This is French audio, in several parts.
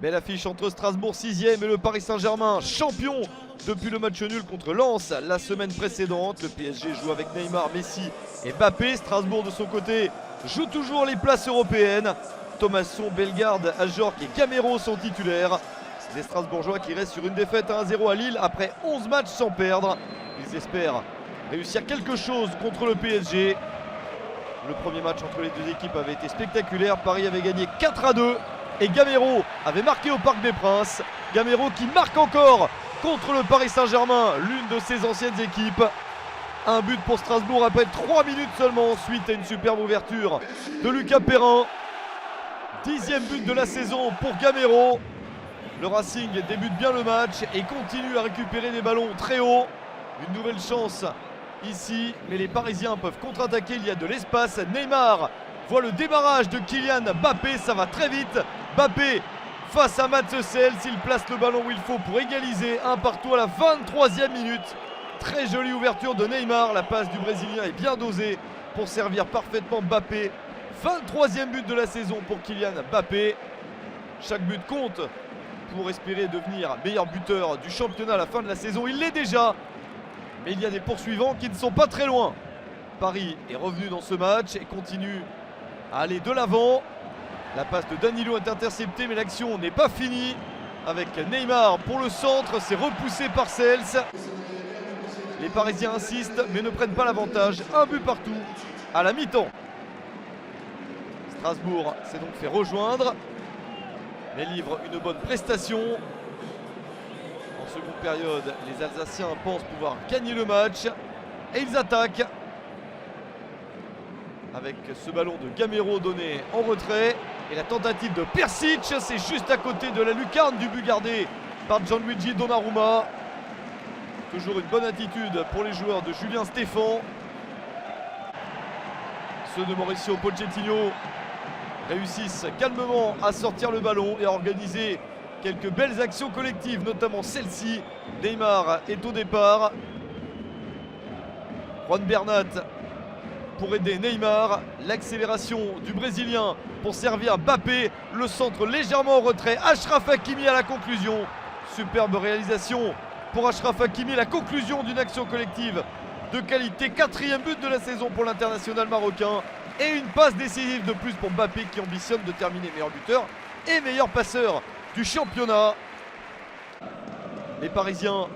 Belle affiche entre Strasbourg 6e et le Paris Saint-Germain, champion depuis le match nul contre Lens la semaine précédente. Le PSG joue avec Neymar, Messi et Mbappé. Strasbourg de son côté joue toujours les places européennes. Thomasson, Bellegarde, Ajorc et Gamero sont titulaires. Les Strasbourgeois qui restent sur une défaite 1-0 à Lille après 11 matchs sans perdre. Ils espèrent réussir quelque chose contre le PSG. Le premier match entre les deux équipes avait été spectaculaire. Paris avait gagné 4-2 et Gamero avait marqué au Parc des Princes. Gamero qui marque encore contre le Paris Saint-Germain, l'une de ses anciennes équipes. Un but pour Strasbourg après 3 minutes seulement suite à une superbe ouverture de Lucas Perrin. 10e but de la saison pour Gamero. Le Racing débute bien le match et continue à récupérer des ballons très hauts. Une nouvelle chance ici, mais les Parisiens peuvent contre-attaquer, il y a de l'espace. Neymar voit le démarrage de Kylian Mbappé, ça va très vite. Mbappé face à Mats Hummels, il place le ballon où il faut pour égaliser, un partout à la 23e minute. Très jolie ouverture de Neymar, la passe du Brésilien est bien dosée pour servir parfaitement Mbappé. 23e but de la saison pour Kylian Mbappé. Chaque but compte pour espérer devenir meilleur buteur du championnat à la fin de la saison. Il l'est déjà, mais il y a des poursuivants qui ne sont pas très loin. Paris est revenu dans ce match et continue à aller de l'avant. La passe de Danilo est interceptée, mais l'action n'est pas finie. Avec Neymar pour le centre, c'est repoussé par Sels. Les Parisiens insistent, mais ne prennent pas l'avantage. Un but partout à la mi-temps. Strasbourg s'est donc fait rejoindre, mais livre une bonne prestation. En seconde période, les Alsaciens pensent pouvoir gagner le match et ils attaquent avec ce ballon de Gamero donné en retrait et la tentative de Persic, c'est juste à côté de la lucarne du but gardé par Gianluigi Donnarumma. Toujours une bonne attitude pour les joueurs de Julien Stéphan. Ceux de Mauricio Pochettino réussissent calmement à sortir le ballon et à organiser quelques belles actions collectives, notamment celle-ci. Neymar est au départ. Juan Bernat pour aider Neymar. L'accélération du Brésilien pour servir Mbappé. Le centre légèrement en retrait. Achraf Hakimi à la conclusion. Superbe réalisation pour Achraf Hakimi. La conclusion d'une action collective de qualité. 4e but de la saison pour l'international marocain. Et une passe décisive de plus pour Mbappé qui ambitionne de terminer meilleur buteur et meilleur passeur du championnat. Les Parisiens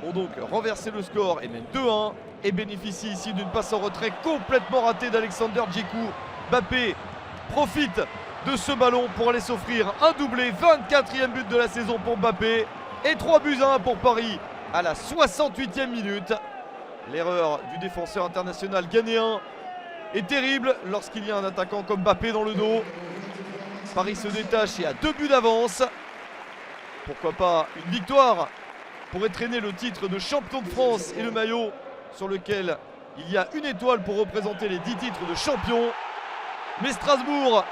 ont donc renversé le score et mènent 2-1 et bénéficient ici d'une passe en retrait complètement ratée d'Alexander Djekou. Mbappé profite de ce ballon pour aller s'offrir un doublé. 24e but de la saison pour Mbappé et 3-1 pour Paris à la 68e minute. L'erreur du défenseur international ghanéen est terrible lorsqu'il y a un attaquant comme Mbappé dans le dos. Paris se détache et a 2 buts d'avance. Pourquoi pas une victoire pour entraîner le titre de champion de France et le maillot sur lequel il y a une étoile pour représenter les 10 titres de champion. Mais Strasbourg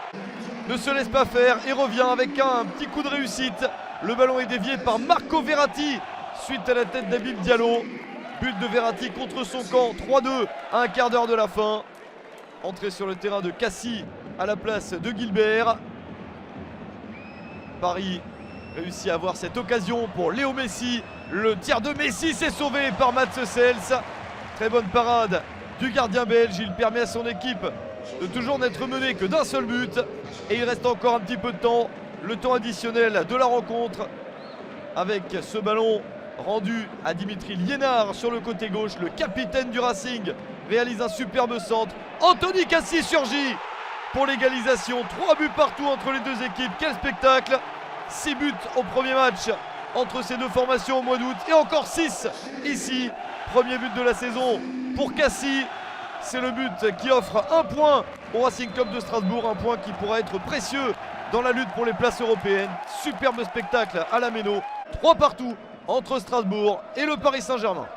ne se laisse pas faire et revient avec un petit coup de réussite. Le ballon est dévié par Marco Verratti suite à la tête d'Habib Diallo. But de Verratti contre son camp, 3-2 à un quart d'heure de la fin. Entrée sur le terrain de Cassie à la place de Gilbert. Paris réussit à avoir cette occasion pour Léo Messi. Le tir de Messi s'est sauvé par Mats Hummels. Très bonne parade du gardien belge. Il permet à son équipe de toujours n'être menée que d'un seul but. Et il reste encore un petit peu de temps. Le temps additionnel de la rencontre. Avec ce ballon rendu à Dimitri Liénard sur le côté gauche. Le capitaine du Racing réalise un superbe centre. Anthony Cassie surgit pour l'égalisation. 3 buts partout entre les deux équipes. Quel spectacle! 6 buts au premier match entre ces deux formations au mois d'août. Et encore 6 ici. Premier but de la saison pour Cassie. C'est le but qui offre un point au Racing Club de Strasbourg. Un point qui pourra être précieux dans la lutte pour les places européennes. Superbe spectacle à la Méno. 3 partout entre Strasbourg et le Paris Saint-Germain.